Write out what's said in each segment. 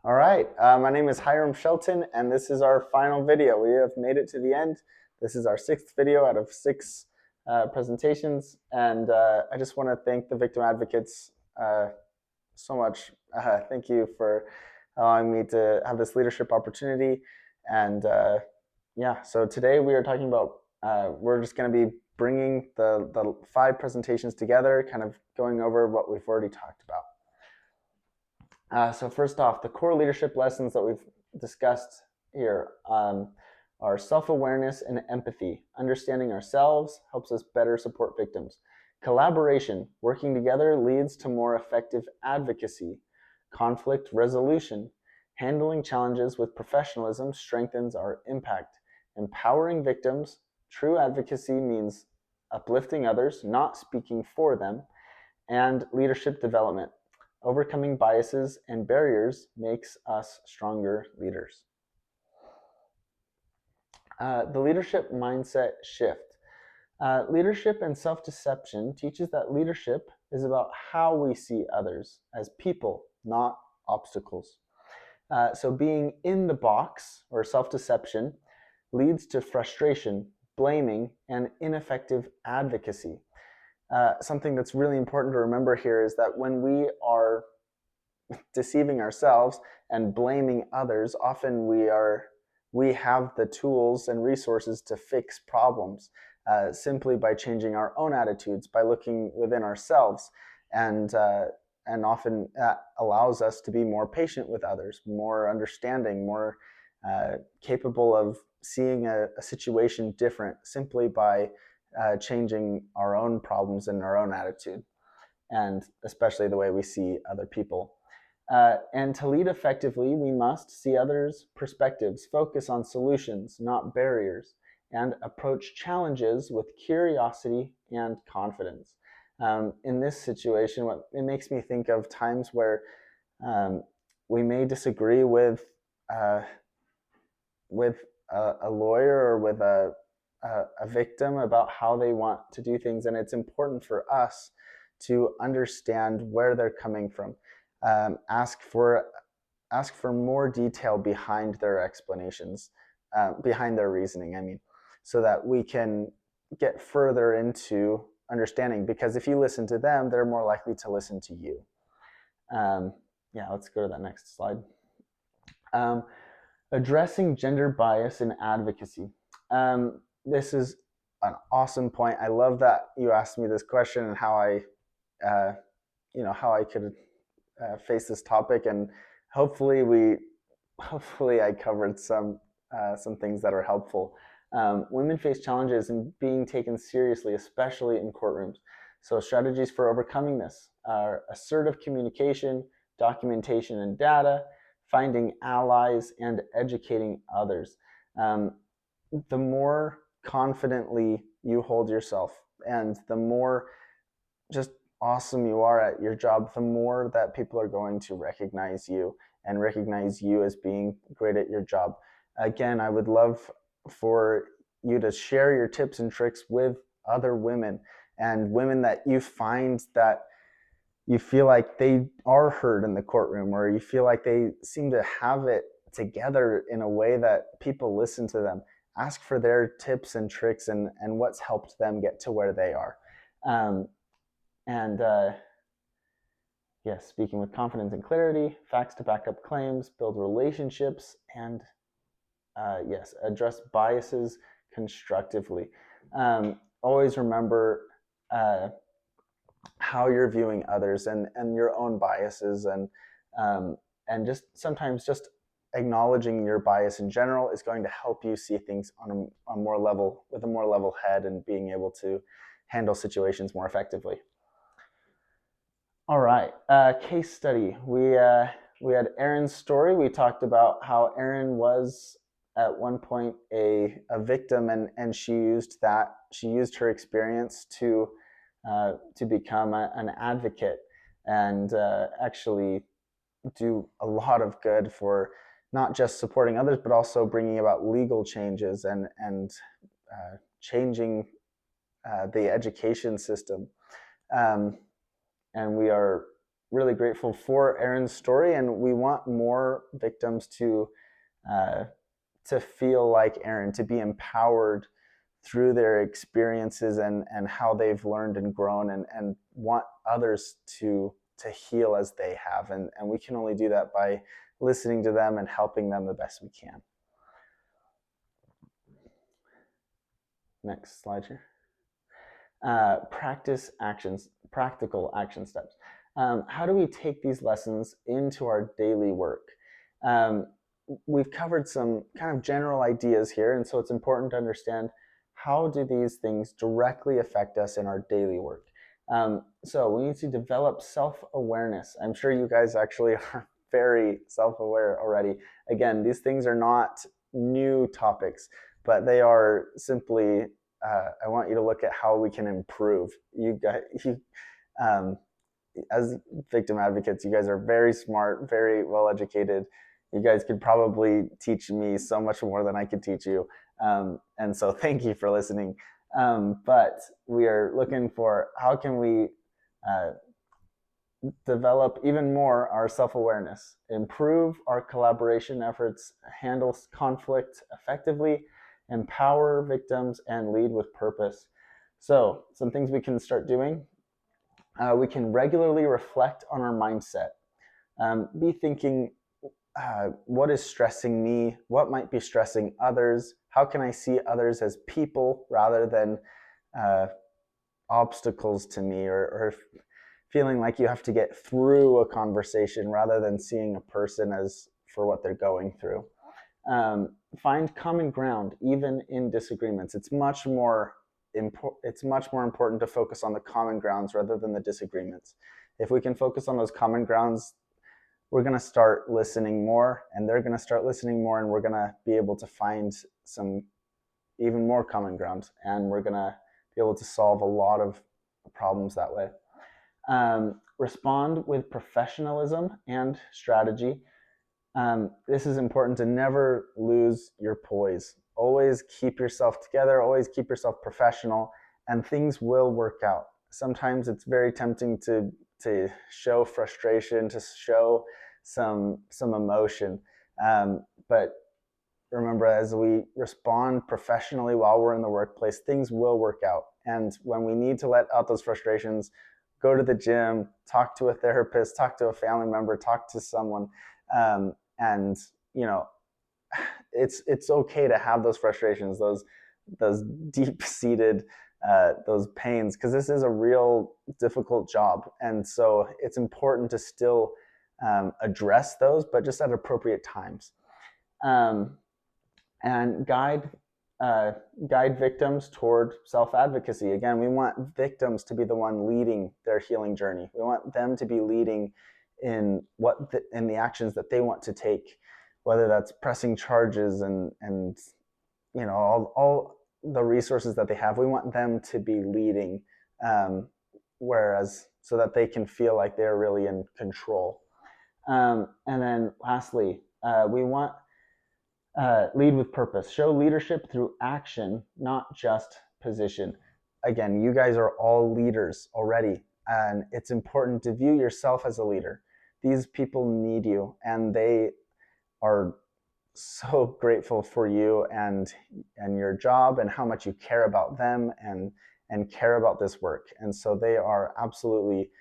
All right, my name is Hiram Shelton, and this is our final video. We have made it to the end. This is our sixth video out of six presentations, and I just want to thank the victim advocates so much. Thank you for allowing me to have this leadership opportunity. And yeah, so today we are talking about, we're just going to be bringing the five presentations together, kind of going over what we've already talked about. So first off, the core leadership lessons that we've discussed here are self-awareness and empathy. Understanding ourselves helps us better support victims. Collaboration, working together, leads to more effective advocacy. Conflict resolution, handling challenges with professionalism strengthens our impact. Empowering victims, true advocacy means uplifting others, not speaking for them. And leadership development, overcoming biases and barriers makes us stronger leaders. The leadership mindset shift. Leadership and self-deception teaches that leadership is about how we see others as people, not obstacles. So being in the box, or self-deception, leads to frustration, blaming, and ineffective advocacy. Something that's really important to remember here is that when we are deceiving ourselves and blaming others, often we have the tools and resources to fix problems simply by changing our own attitudes, by looking within ourselves, and often that allows us to be more patient with others, more understanding, more capable of seeing a situation different simply by changing our own problems and our own attitude, and especially the way we see other people. And to lead effectively, we must see others' perspectives, focus on solutions, not barriers, and approach challenges with curiosity and confidence. In this situation, it makes me think of times where we may disagree with a lawyer or with a victim about how they want to do things, and it's important for us to understand where they're coming from. Ask for more detail behind their explanations, behind their reasoning, I mean, so that we can get further into understanding, because if you listen to them, they're more likely to listen to you. Yeah, let's go to that next slide. Addressing gender bias in advocacy. This is an awesome point. I love that you asked me this question and how I could face this topic, and hopefully I covered some things that are helpful. Women face challenges in being taken seriously, especially in courtrooms. So strategies for overcoming this are assertive communication, documentation and data, finding allies, and educating others. The more confidently you hold yourself, and the more just awesome you are at your job, the more that people are going to recognize you and recognize you as being great at your job. Again, I would love for you to share your tips and tricks with other women, and women that you find that you feel like they are heard in the courtroom, or you feel like they seem to have it together in a way that people listen to them. Ask for their tips and tricks and what's helped them get to where they are. Yes, speaking with confidence and clarity, facts to back up claims, build relationships, and yes, address biases constructively. Always remember how you're viewing others and your own biases, and just sometimes just acknowledging your bias in general is going to help you see things on a more level, with a more level head, and being able to handle situations more effectively. All right, case study. We had Erin's story. We talked about how Erin was at one point a victim, and she used her experience to become an advocate, and actually do a lot of good for not just supporting others, but also bringing about legal changes and changing the education system. And we are really grateful for Erin's story, and we want more victims uh, to feel like Erin, to be empowered through their experiences and how they've learned and grown, and want others to heal as they have. And we can only do that by listening to them and helping them the best we can. Next slide here. Practical action steps. How do we take these lessons into our daily work? We've covered some kind of general ideas here, and so it's important to understand how do these things directly affect us in our daily work. So we need to develop self-awareness. I'm sure you guys actually are very self-aware already. Again, these things are not new topics, but they are simply, I want you to look at how we can improve. As victim advocates, you guys are very smart, very well educated. You guys could probably teach me so much more than I could teach you. And so thank you for listening. But we are looking for how can we develop even more our self-awareness, improve our collaboration efforts, handle conflict effectively, empower victims, and lead with purpose. So some things we can start doing. We can regularly reflect on our mindset. Be thinking, what is stressing me? What might be stressing others? How can I see others as people rather than obstacles to me, or feeling like you have to get through a conversation rather than seeing a person as for what they're going through. Find common ground even in disagreements. It's much more important to focus on the common grounds rather than the disagreements. If we can focus on those common grounds, we're going to start listening more, and they're going to start listening more, and we're going to be able to find some even more common ground, and we're going to be able to solve a lot of problems that way. Respond with professionalism and strategy. This is important to never lose your poise. Always keep yourself together, always keep yourself professional, and things will work out. Sometimes it's very tempting to show frustration, to show some emotion. But remember, as we respond professionally while we're in the workplace, things will work out. And when we need to let out those frustrations, go to the gym, talk to a therapist, talk to a family member, talk to someone. And it's okay to have those frustrations, those deep-seated those pains, because this is a real difficult job. And so it's important to still address those, but just at appropriate times. And guide victims toward self-advocacy. Again, we want victims to be the one leading their healing journey. We want them to be leading in the actions that they want to take, whether that's pressing charges and all the resources that they have. We want them to be leading, so that they can feel like they're really in control. And then lastly, we want lead with purpose. Show leadership through action, not just position. Again, you guys are all leaders already, and it's important to view yourself as a leader. These people need you, and they are so grateful for you and your job and how much you care about them and care about this work. And so they are absolutely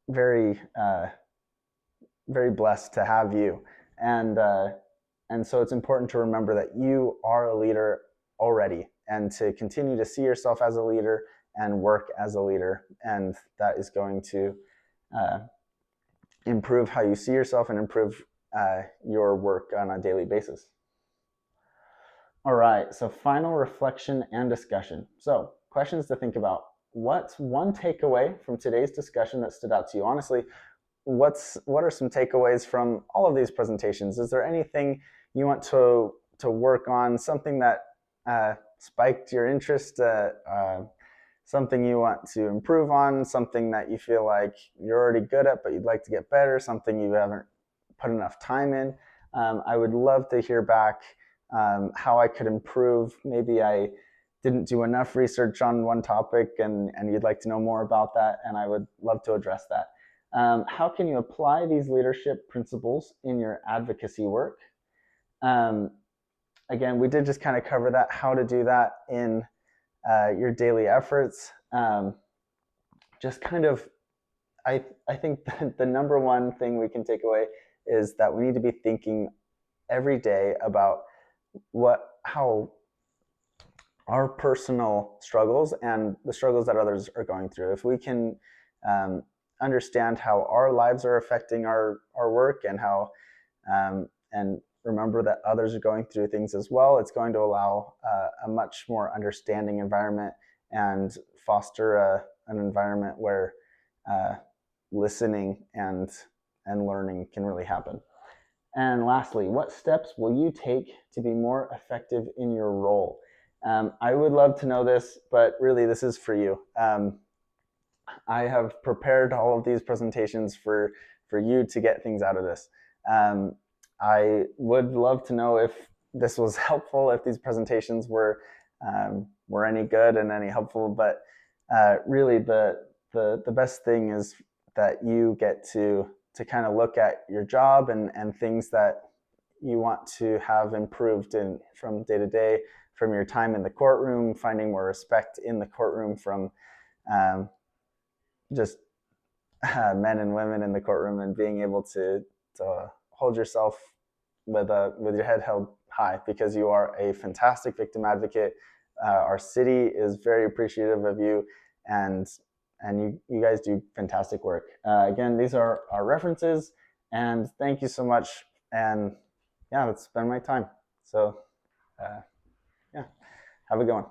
very very blessed to have you. And so it's important to remember that you are a leader already, and to continue to see yourself as a leader and work as a leader. And that is going to improve how you see yourself and improve your work on a daily basis. All right, so final reflection and discussion. So questions to think about. What's one takeaway from today's discussion that stood out to you? Honestly, what are some takeaways from all of these presentations? Is there anything you want to work on, something that spiked your interest, something you want to improve on, something that you feel like you're already good at but you'd like to get better, something you haven't put enough time in? I would love to hear back how I could improve. Maybe I didn't do enough research on one topic and you'd like to know more about that, and I would love to address that. How can you apply these leadership principles in your advocacy work? Um, Again, we did just kind of cover that, how to do that in your daily efforts. Just kind of, I think the number one thing we can take away is that we need to be thinking every day about how our personal struggles and the struggles that others are going through. If we can understand how our lives are affecting our work and how and remember that others are going through things as well, it's going to allow a much more understanding environment and foster an environment where listening and learning can really happen. And lastly, what steps will you take to be more effective in your role? I would love to know this, but really this is for you. I have prepared all of these presentations for you to get things out of this. I would love to know if this was helpful, if these presentations were any good and any helpful. But really, the best thing is that you get to kind of look at your job and things that you want to have improved from day to day, from your time in the courtroom, finding more respect in the courtroom from just men and women in the courtroom, and being able to hold yourself with your head held high, because you are a fantastic victim advocate. Our city is very appreciative of you, and you guys do fantastic work. Again, these are our references, and thank you so much. And yeah, that's been my time. So yeah, have a good one.